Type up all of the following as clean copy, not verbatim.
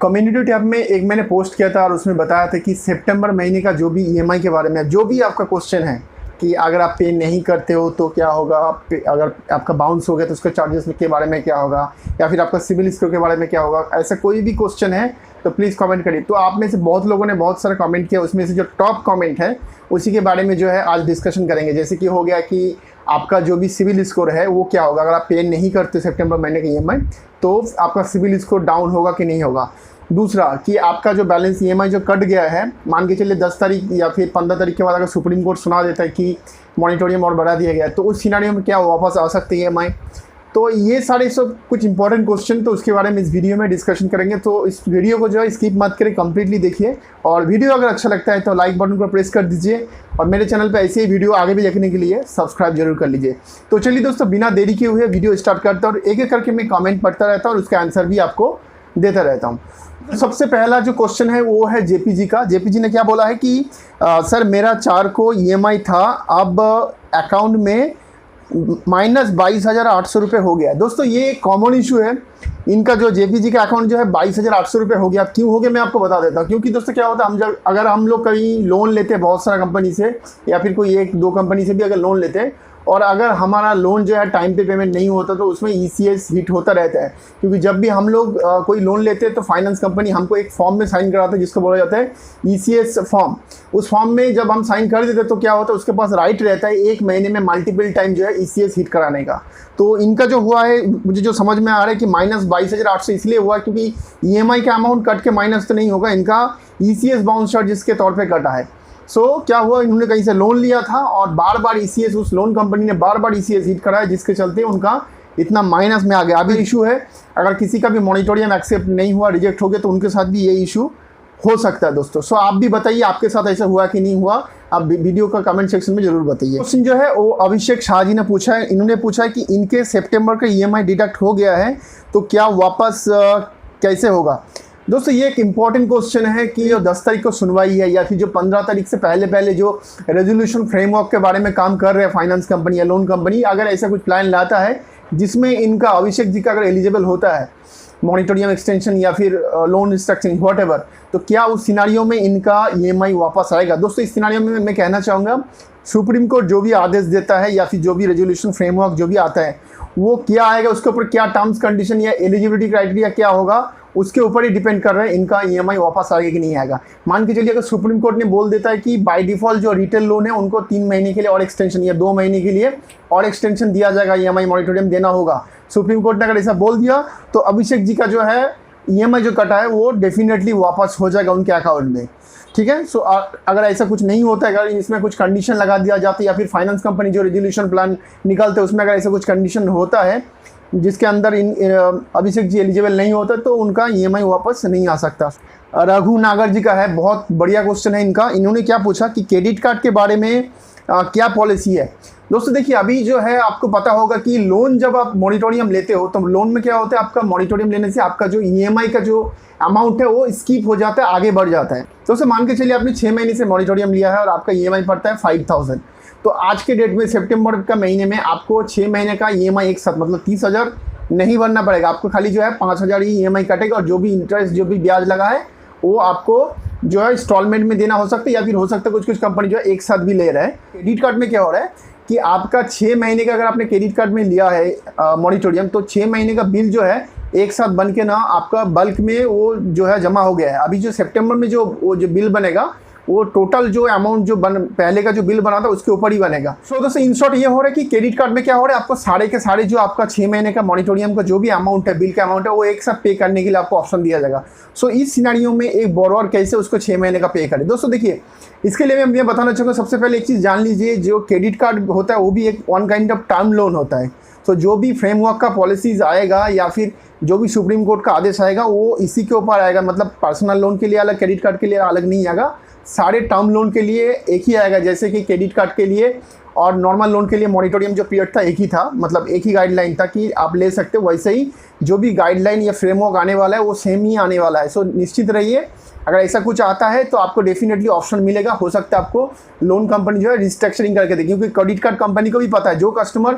Community tab में एक मैंने पोस्ट किया था और उसमें बताया था कि सितंबर महीने का जो भी ईएमआई के बारे में जो भी आपका क्वेश्चन है कि अगर आप पे नहीं करते हो तो क्या होगा, अगर आपका बाउंस हो गया तो उसके चार्जेस के बारे में क्या होगा, या फिर आपका सिविल स्कोर के बारे में क्या होगा, ऐसा कोई भी क्वेश्चन है तो प्लीज़ कमेंट करिए। तो आप में से बहुत लोगों ने बहुत सारा कमेंट किया, उसमें से जो टॉप कमेंट है उसी के बारे में जो है आज डिस्कशन करेंगे। जैसे कि हो गया कि आपका जो भी सिविल स्कोर है वो क्या होगा, अगर आप पे नहीं करते सितंबर महीने का ईएमआई तो आपका सिविल स्कोर डाउन होगा कि नहीं होगा। दूसरा कि आपका जो बैलेंस ईएमआई जो कट गया है, मान के चलिए 10 तारीख या फिर 15 तारीख के बाद अगर सुप्रीम कोर्ट सुना देता है कि मॉनिटोरियम और बढ़ा दिया गया तो उस सिनेरियो में क्या वापस आ सकते हैं ईएमआई। तो ये सारे सब कुछ इंपॉर्टेंट क्वेश्चन तो उसके बारे में इस वीडियो में डिस्कशन करेंगे। तो इस वीडियो को जो है स्किप मत करें, कंप्लीटली देखिए। और वीडियो अगर अच्छा लगता है तो लाइक बटन को प्रेस कर दीजिए और मेरे चैनल पे ऐसे ही वीडियो आगे भी देखने के लिए सब्सक्राइब जरूर कर लीजिए। तो चलिए दोस्तों, बिना देरी किए हुए वीडियो स्टार्ट करता हूँ और एक एक करके मैं कमेंट पढ़ता रहता हूँ और उसका आंसर भी आपको देता रहता हूँ। तो सबसे पहला जो क्वेश्चन है वो है जेपी का। जेपी जी ने क्या बोला है कि सर मेरा 4 को ईएमआई था, अब अकाउंट में -22,800 रुपये हो गया। दोस्तों ये एक कॉमन इशू है, इनका जो जेपी जी का अकाउंट जो है 22,800 रुपये हो गया। क्यों हो गया मैं आपको बता देता हूँ। क्योंकि दोस्तों क्या होता है, अगर हम लोग कहीं लोन लेते हैं बहुत सारा कंपनी से या फिर कोई 1-2 कंपनी से भी अगर लोन लेते हैं और अगर हमारा लोन जो है टाइम पे पेमेंट नहीं होता तो उसमें ईसीएस हिट होता रहता है। क्योंकि जब भी हम लोग कोई लोन लेते हैं तो फाइनेंस कंपनी हमको एक फॉर्म में साइन कराता है जिसको बोला जाता है ईसीएस फॉर्म। उस फॉर्म में जब हम साइन कर देते हैं तो क्या होता है, उसके पास राइट रहता है 1 महीने में मल्टीपल टाइम जो है ईसीएस हिट कराने का। तो इनका जो हुआ है मुझे जो समझ में आ रहा है कि -22,800 इसलिए हुआ क्योंकि ईएमआई का अमाउंट कट के माइनस तो नहीं होगा, इनका ईसीएस बाउंस चार्जेस के तौर पर कटा है। क्या हुआ, इन्होंने कहीं से लोन लिया था और बार बार ईसीएस, उस लोन कंपनी ने बार बार ईसीएस हिट कराया जिसके चलते उनका इतना माइनस में आ गया। अभी इशू है, अगर किसी का भी मॉनिटोरियम एक्सेप्ट नहीं हुआ, रिजेक्ट हो गया तो उनके साथ भी ये इशू हो सकता है दोस्तों। आप भी बताइए आपके साथ ऐसा हुआ कि नहीं हुआ, आप वीडियो का कमेंट सेक्शन में जरूर बताइए। क्वेश्चन जो है वो अभिषेक शाह जी ने पूछा है। इन्होंने पूछा है कि इनके सितंबर का ईएमआई डिडक्ट हो गया है तो क्या वापस कैसे होगा। दोस्तों ये एक इम्पॉर्टेंट क्वेश्चन है कि जो 10 तारीख को सुनवाई है या फिर जो 15 तारीख से पहले जो रेजोल्यूशन फ्रेमवर्क के बारे में काम कर रहे हैं फाइनेंस कंपनी या लोन कंपनी, अगर ऐसा कुछ प्लान लाता है जिसमें इनका अभिषेक जी का अगर एलिजिबल होता है मॉनिटोरियम एक्सटेंशन या फिर लोन रिस्ट्रक्चरिंग व्हाटएवर, तो क्या उस सिनारियो में इनका ईएमआई वापस आएगा। दोस्तों इस सिनारियो में मैं कहना चाहूँगा सुप्रीम कोर्ट जो भी आदेश देता है या फिर जो भी रेजोल्यूशन फ्रेमवर्क जो भी आता है वो क्या आएगा, उसके ऊपर क्या टर्म्स कंडीशन या एलिजिबिलिटी क्राइटेरिया क्या होगा उसके ऊपर ही डिपेंड कर रहा है इनका ईएमआई वापस आएगा कि नहीं आएगा। मान के चलिए अगर सुप्रीम कोर्ट ने बोल देता है कि बाय डिफॉल्ट जो रिटेल लोन है उनको 3 महीने के लिए और एक्सटेंशन या 2 महीने के लिए और एक्सटेंशन दिया जाएगा, ईएमआई मॉनिटोरियम देना होगा। सुप्रीम कोर्ट ने अगर ऐसा बोल दिया तो अभिषेक जी का जो है ईएमआई जो कटा है वो डेफिनेटली वापस हो जाएगा उनके अकाउंट में। ठीक है। अगर ऐसा कुछ नहीं होता है, अगर इसमें कुछ कंडीशन लगा दिया जाता है या फिर फाइनेंस कंपनी जो रेजोल्यूशन प्लान निकालते हैं उसमें अगर ऐसा कुछ कंडीशन होता है जिसके अंदर अभिषेक जी एलिजिबल नहीं होता तो उनका ईएमआई वापस नहीं आ सकता। रघु नागर जी का है, बहुत बढ़िया क्वेश्चन है इनका। इन्होंने क्या पूछा कि क्रेडिट कार्ड के बारे में क्या पॉलिसी है। दोस्तों देखिए अभी जो है आपको पता होगा कि लोन जब आप मॉनिटोरियम लेते हो तो लोन में क्या होता है, आपका मॉनिटोरियम लेने से आपका जो ईएमआई का जो अमाउंट है वो स्किप हो जाता है, आगे बढ़ जाता है। दोस्तों मान के चलिए आपने 6 महीने से मॉनिटोरियम लिया है और आपका ईएमआई पड़ता है 5,000, तो आज के डेट में सितंबर का महीने में आपको 6 महीने का ईएमआई एक साथ मतलब 30,000 नहीं भरना पड़ेगा। आपको खाली जो है 5,000 ही ईएमआई कटेगा और जो भी इंटरेस्ट जो भी ब्याज लगा है वो आपको जो है इंस्टॉलमेंट में देना हो सकता है या फिर हो सकता है कुछ कंपनी जो है एक साथ भी ले रहा है। क्रेडिट कार्ड में क्या हो रहा है कि आपका 6 महीने का अगर आपने क्रेडिट कार्ड में लिया है मॉनिटोरियम तो 6 महीने का बिल जो है एक साथ बन के ना आपका बल्क में वो जो है जमा हो गया है। अभी जो सितंबर में जो बिल बनेगा वो टोटल जो अमाउंट जो पहले का जो बिल बना था उसके ऊपर ही बनेगा। दोस्तों इन शॉर्ट ये हो रहा है कि क्रेडिट कार्ड में क्या हो रहा है, आपको सारे के सारे जो आपका 6 महीने का मॉनिटोरियम का जो भी अमाउंट है, बिल का अमाउंट है, वो एक साथ पे करने के लिए आपको ऑप्शन दिया जाएगा। इस सिनेरियो में एक बोरोवर कैसे उसको 6 महीने का पे करे। दोस्तों देखिए इसके लिए मैं बताना चाहूँगा, सबसे पहले एक चीज़ जान लीजिए, जो क्रेडिट कार्ड होता है वो भी एक one kind of term loan होता है। जो भी फ्रेमवर्क का पॉलिसीज आएगा या फिर जो भी सुप्रीम कोर्ट का आदेश आएगा वो इसी के ऊपर आएगा। मतलब पर्सनल लोन के लिए अलग, क्रेडिट कार्ड के लिए अलग नहीं आएगा, सारे टर्म लोन के लिए एक ही आएगा, जैसे कि क्रेडिट कार्ड के लिए और नॉर्मल लोन के लिए मॉनिटोरियम जो पीरियड था एक ही था, मतलब एक ही गाइडलाइन था कि आप ले सकते हो। वैसे ही जो भी गाइडलाइन या फ्रेमवर्क आने वाला है वो सेम ही आने वाला है। सो निश्चित रहिए, अगर ऐसा कुछ आता है तो आपको डेफिनेटली ऑप्शन मिलेगा। हो सकता है आपको लोन कंपनी जो है रिस्ट्रक्चरिंग करके दे, क्योंकि क्रेडिट कार्ड कंपनी को भी पता है जो कस्टमर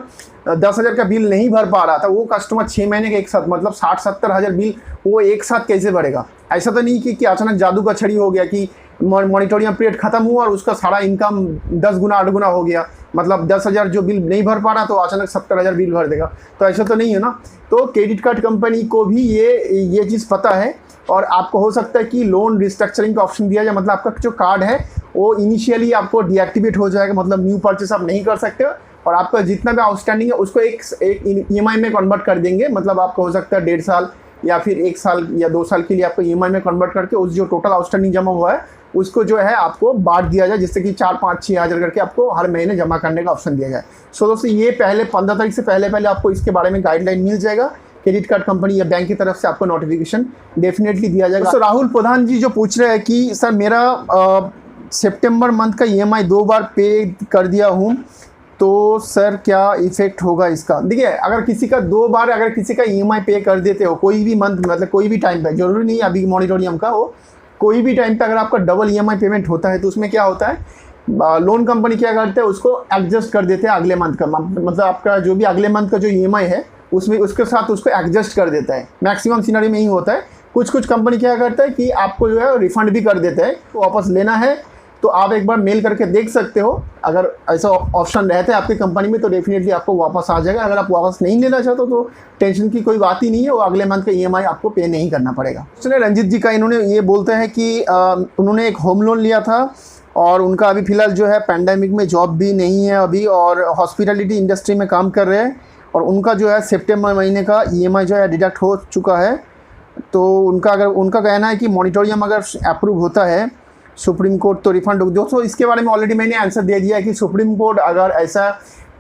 10,000 का बिल नहीं भर पा रहा था वो कस्टमर 6 महीने के एक साथ मतलब 60-70 हज़ार बिल वो एक साथ कैसे भरेगा। ऐसा तो नहीं कि अचानक जादू का छड़ी हो गया कि मॉनिटोरियम पीरियड खत्म हुआ और उसका सारा इनकम 10 गुना 8 गुना हो गया, मतलब 10,000 जो बिल नहीं भर पा रहा तो अचानक 70,000 बिल भर देगा। तो ऐसा तो नहीं है ना। तो क्रेडिट कार्ड कंपनी को भी ये चीज़ पता है और आपको हो सकता है कि लोन रिस्ट्रक्चरिंग का ऑप्शन दिया जाए, मतलब आपका जो कार्ड है वो इनिशियली आपको डीएक्टिवेट हो जाएगा, मतलब न्यू परचेस आप नहीं कर सकते और आपका जितना भी आउटस्टैंडिंग है उसको एक EMI में कन्वर्ट कर देंगे। मतलब आपको हो सकता है 1.5 साल या फिर 1 साल या 2 साल के लिए आपको EMI में कन्वर्ट करके उस जो टोटल आउटस्टैंडिंग जमा हुआ है उसको जो है आपको बांट दिया जाए, जिससे कि 4-5-6 हज़ार करके आपको हर महीने जमा करने का ऑप्शन दिया जाए। सो दोस्तों ये पहले 15 तारीख से पहले आपको इसके बारे में गाइडलाइन मिल जाएगा। क्रेडिट कार्ड कंपनी या बैंक की तरफ से आपको नोटिफिकेशन डेफिनेटली दिया जाएगा। तो राहुल प्रधान जी जो पूछ रहे हैं कि सर मेरा सितंबर मंथ का EMI 2 बार पे कर दिया हूँ तो सर क्या इफेक्ट होगा इसका। देखिए, अगर किसी का 2 बार अगर किसी का EMI पे कर देते हो कोई भी मंथ, मतलब कोई भी टाइम पे, जरूरी नहीं अभी मॉनिटोरियम का हो, कोई भी टाइम पे अगर आपका डबल EMI पेमेंट होता है तो उसमें क्या होता है, लोन कंपनी क्या करते हैं उसको एडजस्ट कर देते हैं अगले मंथ का, मतलब आपका जो भी अगले मंथ का जो EMI है उसमें उसके साथ उसको एडजस्ट कर देता है। मैक्सिमम सिनेरियो में ही होता है। कुछ कंपनी क्या करता है कि आपको जो है रिफंड भी कर देता है। तो वापस लेना है तो आप एक बार मेल करके देख सकते हो, अगर ऐसा ऑप्शन रहता है आपकी कंपनी में तो डेफिनेटली आपको वापस आ जाएगा। अगर आप वापस नहीं लेना चाहते तो टेंशन की कोई बात ही नहीं है, वो अगले मंथ का EMI आपको पे नहीं करना पड़ेगा। चलिए रंजित जी का इन्होंने ये बोलते हैं कि उन्होंने एक होम लोन लिया था और उनका अभी फ़िलहाल जो है पैंडेमिक में जॉब भी नहीं है अभी और हॉस्पिटलिटी इंडस्ट्री में काम कर रहे हैं और उनका जो है सितंबर महीने का EMI जो है डिडक्ट हो चुका है। तो उनका कहना है कि मॉनिटोरियम अगर अप्रूव होता है सुप्रीम कोर्ट तो रिफंड हो। दोस्तों इसके बारे में ऑलरेडी मैंने आंसर दे दिया है कि सुप्रीम कोर्ट अगर ऐसा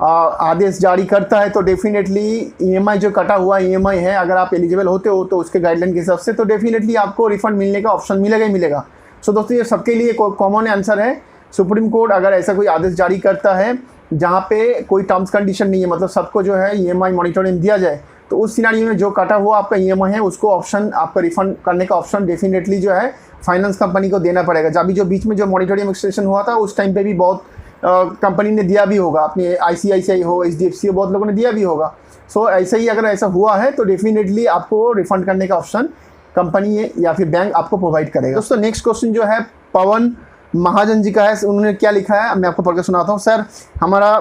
आदेश जारी करता है तो डेफिनेटली EMI जो कटा हुआ EMI है, अगर आप एलिजिबल होते हो तो उसके गाइडलाइन के हिसाब से तो डेफिनेटली आपको रिफंड मिलने का ऑप्शन मिलेगा ही मिलेगा। सो दोस्तों ये सबके लिए कॉमन आंसर है। सुप्रीम कोर्ट अगर ऐसा कोई आदेश जारी करता है जहाँ पे कोई टर्म्स कंडीशन नहीं है, मतलब सबको जो है EMI मॉनिटोरियम दिया जाए, तो उस सिनेरियो में जो कटा हुआ आपका EMI है उसको ऑप्शन आपका रिफंड करने का ऑप्शन डेफिनेटली जो है फाइनेंस कंपनी को देना पड़ेगा। जब भी जो बीच में जो मॉनिटोरियम एक्सटेंशन हुआ था उस टाइम पे भी बहुत कंपनी ने दिया भी होगा, अपने ICICI हो HDFC हो, बहुत लोगों ने दिया भी होगा। सो ऐसे ही अगर ऐसा हुआ है तो डेफिनेटली आपको रिफंड करने का ऑप्शन कंपनी या फिर बैंक आपको प्रोवाइड करेगा। दोस्तों नेक्स्ट क्वेश्चन जो है पवन महाजन जी का है। उन्होंने क्या लिखा है मैं आपको पढ़ के सुनाता हूँ। सर हमारा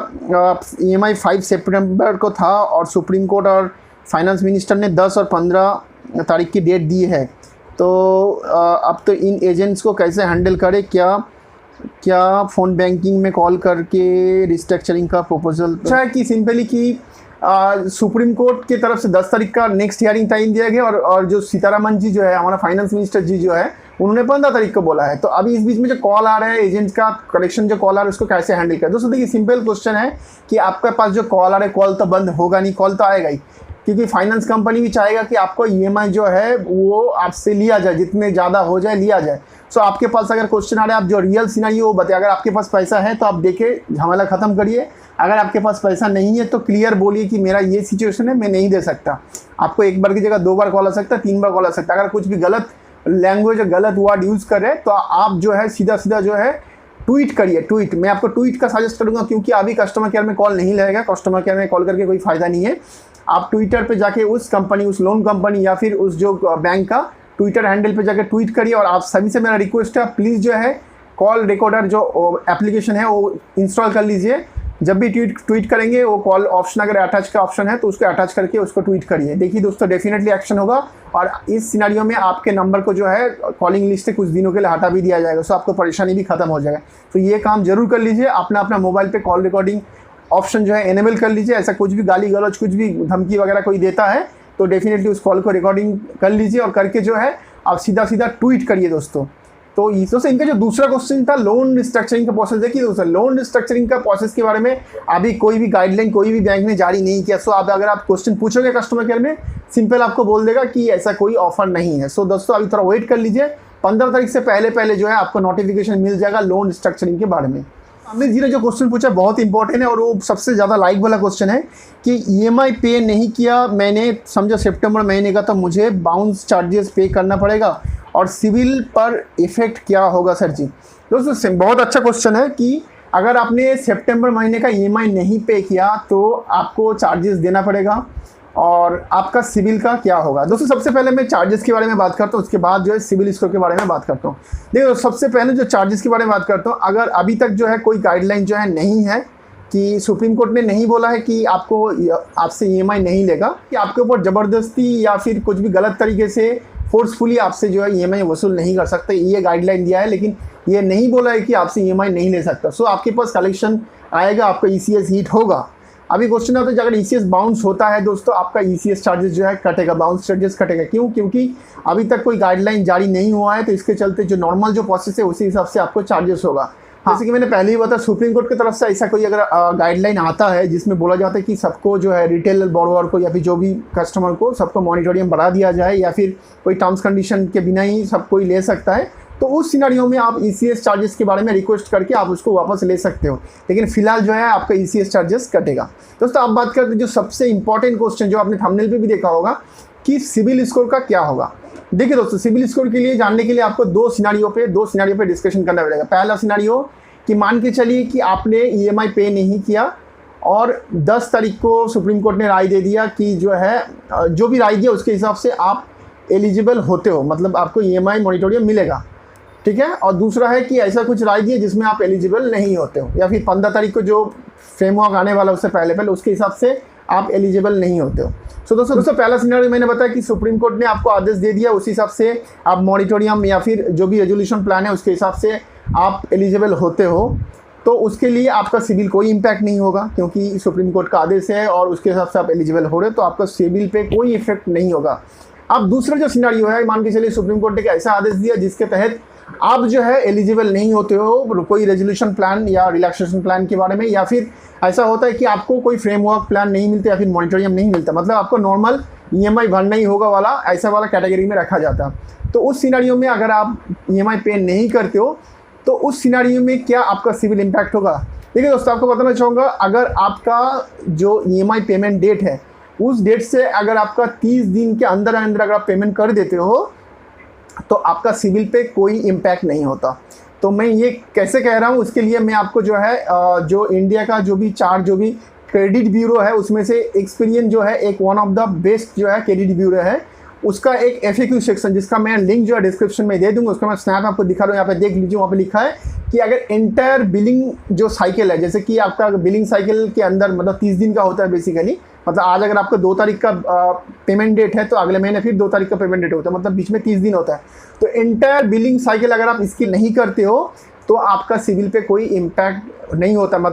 EMI 5 सितंबर को था और सुप्रीम कोर्ट और फाइनेंस मिनिस्टर ने 10 और 15 तारीख की डेट दी है, तो अब तो इन एजेंट्स को कैसे हैंडल करें, क्या फ़ोन बैंकिंग में कॉल करके रिस्ट्रक्चरिंग का प्रपोजल। अच्छा है कि सिंपली कि सुप्रीम कोर्ट की तरफ से 10 तारीख का नेक्स्ट हियरिंग टाइम दिया गया और जो सीतारामन जी जो है हमारा फाइनेंस मिनिस्टर जी जो है उन्होंने 15 तारीख को बोला है। तो अभी इस बीच में जो कॉल आ रहा है एजेंट्स का कलेक्शन जो कॉल आ रहा है उसको कैसे हैंडल करें। दोस्तों देखिए सिंपल क्वेश्चन है कि आपके पास जो कॉल आ रहा है कॉल तो बंद होगा नहीं, कॉल तो आएगा ही, क्योंकि फाइनेंस कंपनी भी चाहेगा कि आपको EMI जो है वो आपसे लिया जाए, जितने ज़्यादा हो जाए लिया जाए। सो आपके पास अगर क्वेश्चन आ रहा है आप जो रियल सिनेरियो वो बताइए। अगर आपके पास पैसा है तो आप देखे झमेला ख़त्म करिए, अगर आपके पास पैसा नहीं है तो क्लियर बोलिए कि मेरा ये सिचुएशन है, मैं नहीं दे सकता। आपको एक बार की जगह 2 बार कॉल आ सकता है, 3 बार कॉल आ सकता है। अगर कुछ भी गलत लैंग्वेज गलत वर्ड यूज़ करे तो आप जो है सीधा जो है ट्वीट करिए। ट्वीट मैं आपको ट्वीट का सजेस्ट करूँगा, क्योंकि अभी कस्टमर केयर में कॉल नहीं लगेगा, कस्टमर केयर में कॉल करके कोई फ़ायदा नहीं है। आप ट्विटर पे जाके उस कंपनी, उस लोन कंपनी या फिर उस जो बैंक का ट्विटर हैंडल पे जाके ट्वीट करिए। और आप सभी से मेरा रिक्वेस्ट है प्लीज़ जो है कॉल रिकॉर्डर जो एप्लीकेशन है वो इंस्टॉल कर लीजिए। जब भी ट्वीट करेंगे वो कॉल ऑप्शन अगर अटैच का ऑप्शन है तो उसको अटैच करके उसको ट्वीट करिए। देखिए दोस्तों डेफिनेटली एक्शन होगा और इस सिनेरियो में आपके नंबर को जो है कॉलिंग लिस्ट से कुछ दिनों के लिए हटा भी दिया जाएगा। सो आपको परेशानी भी खत्म हो जाएगा। तो ये काम जरूर कर लीजिए, अपना मोबाइल पे कॉल रिकॉर्डिंग ऑप्शन जो है एनेबल कर लीजिए। ऐसा कुछ भी गाली गलौज कुछ भी धमकी वगैरह कोई देता है तो डेफिनेटली उस कॉल को रिकॉर्डिंग कर लीजिए और करके जो है आप सीधा ट्वीट करिए दोस्तों। तो इससे इनका जो दूसरा क्वेश्चन था लोन रिस्ट्रक्चरिंग का प्रोसेस, देखिए दोस्तों लोन रिस्ट्रक्चरिंग का प्रोसेस के बारे में अभी कोई भी गाइडलाइन कोई भी बैंक ने जारी नहीं किया। सो अब अगर आप क्वेश्चन पूछोगे कस्टमर केयर में सिंपल आपको बोल देगा कि ऐसा कोई ऑफर नहीं है। सो दोस्तों अभी थोड़ा वेट कर लीजिए, 15 तारीख से पहले पहले जो है आपको नोटिफिकेशन मिल जाएगा लोन स्ट्रक्चरिंग के बारे में। अमित जी ने जो क्वेश्चन पूछा बहुत इंपॉर्टेंट है और वो सबसे ज़्यादा लाइक वाला क्वेश्चन है कि ईएमआई पे नहीं किया मैंने, समझो सितंबर महीने का, तो मुझे बाउंस चार्जेस पे करना पड़ेगा और सिविल पर इफेक्ट क्या होगा सर जी। दोस्तों बहुत अच्छा क्वेश्चन है कि अगर आपने सितंबर महीने का ईएमआई नहीं पे किया तो आपको चार्जेस देना पड़ेगा और आपका सिविल का क्या होगा। दोस्तों सबसे पहले मैं चार्जेस के बारे में बात करता हूँ, उसके बाद जो है सिविल स्कोर के बारे में बात करता हूँ। देखो सबसे पहले जो चार्जेस के बारे में बात करता हूँ, अगर अभी तक जो है कोई गाइडलाइन जो है नहीं है कि सुप्रीम कोर्ट ने नहीं बोला है कि आपको आपसे ईएमआई नहीं लेगा, कि आपके ऊपर ज़बरदस्ती या फिर कुछ भी गलत तरीके से फोर्सफुली आपसे जो है ईएमआई वसूल नहीं कर सकते, ये गाइडलाइन दिया है, लेकिन ये नहीं बोला है कि आपसे ईएमआई नहीं ले सकता। सो आपके पास कलेक्शन आएगा, आपका ईसीएस हिट होगा। अभी क्वेश्चन आता है अगर ईसीएस बाउंस होता है दोस्तों, आपका ईसीएस चार्जेस जो है कटेगा, बाउंस चार्जेस कटेगा। क्यों? क्योंकि अभी तक कोई गाइडलाइन जारी नहीं हुआ है, तो इसके चलते जो नॉर्मल जो प्रोसेस है उसी हिसाब से आपको चार्जेस होगा। जैसे कि मैंने पहले ही बताया, सुप्रीम कोर्ट की तरफ से ऐसा कोई अगर गाइडलाइन आता है जिसमें बोला जाता है कि सबको जो है रिटेल बोरोवर को या फिर जो भी कस्टमर को सबको मॉनिटोरियम बढ़ा दिया जाए या फिर कोई टर्म्स कंडीशन के बिना ही सब कोई ले सकता है, तो उस सिनेरियो में आप ईसीएस चार्जेस के बारे में रिक्वेस्ट करके आप उसको वापस ले सकते हो, लेकिन फिलहाल जो है आपका ईसीएस चार्जेस कटेगा। दोस्तों आप बात करते हैं जो सबसे इंपॉर्टेंट क्वेश्चन जो आपने थंबनेल पे भी देखा होगा कि सिविल स्कोर का क्या होगा। देखिए दोस्तों सिविल स्कोर के लिए जानने के लिए आपको दो सिनेरियो पे डिस्कशन करना पड़ेगा। पहला सिनेरियो कि मान के चलिए कि आपने ईएमआई पे नहीं किया और 10 तारीख को सुप्रीम कोर्ट ने राय दे दिया कि जो है जो भी राय दिया उसके हिसाब से आप एलिजिबल होते हो, मतलब आपको ईएमआई मॉनिटोरियम मिलेगा, ठीक है। और दूसरा है कि ऐसा कुछ राय दिए जिसमें आप एलिजिबल नहीं होते हो, या फिर 15 तारीख को जो फ्रेमवर्क आने वाला उससे पहले पहले उसके हिसाब से आप एलिजिबल नहीं होते हो। सो दोस्तों पहला सिनेरियो मैंने बताया कि सुप्रीम कोर्ट ने आपको आदेश दे दिया, उस हिसाब से आप मॉनिटोरियम या फिर जो भी रेजोल्यूशन प्लान है उसके हिसाब से आप एलिजिबल होते हो, तो उसके लिए आपका सिविल कोई इम्पैक्ट नहीं होगा क्योंकि सुप्रीम कोर्ट का आदेश है और उसके हिसाब से आप एलिजिबल हो रहे हो, तो आपका सिविल पे कोई इफेक्ट नहीं होगा। अब दूसरा जो सिनेरियो है, मान के चलिए सुप्रीम कोर्ट ने ऐसा आदेश दिया जिसके तहत आप जो है एलिजिबल नहीं होते हो कोई रेजोल्यूशन प्लान या रिलैक्सेशन प्लान के बारे में, या फिर ऐसा होता है कि आपको कोई फ्रेमवर्क प्लान नहीं मिलता या फिर मॉनिटोरियम नहीं मिलता, मतलब आपको नॉर्मल ईएमआई भरना ही होगा वाला, ऐसा वाला कैटेगरी में रखा जाता है। तो उस सिनेरियो में अगर आप ईएमआई पे नहीं करते हो तो उस सिनेरियो में क्या आपका सिविल इम्पैक्ट होगा। देखिए दोस्तों आपको बताना चाहूँगा, अगर आपका जो ईएमआई पेमेंट डेट है उस डेट से अगर आपका 30 दिन के अंदर अंदर अगर आप पेमेंट कर देते हो तो आपका सिविल पे कोई इम्पैक्ट नहीं होता। तो मैं ये कैसे कह रहा हूँ, उसके लिए मैं आपको जो है जो इंडिया का जो भी क्रेडिट ब्यूरो है उसमें से एक्सपीरियंस जो है एक वन ऑफ द बेस्ट जो है क्रेडिट ब्यूरो है, उसका एक FAQ सेक्शन जिसका मैं लिंक जो है डिस्क्रिप्शन में दे दूंगा, उसका मैं स्नैप आपको दिखा रहा हूँ, यहाँ पे देख लीजिए। वहाँ पे लिखा है कि अगर एंटायर बिलिंग जो साइकिल है, जैसे कि आपका बिलिंग साइकिल के अंदर मतलब 30 दिन का होता है बेसिकली, मतलब आज अगर आपका 2 तारीख का पेमेंट डेट है तो अगले महीने फिर 2 तारीख का पेमेंट डेट होता है, मतलब बीच में 30 दिन होता है। तो एंटायर बिलिंग साइकिल अगर आप इसकी नहीं करते हो तो आपका सिविल पे कोई इम्पैक्ट नहीं होता, मतलब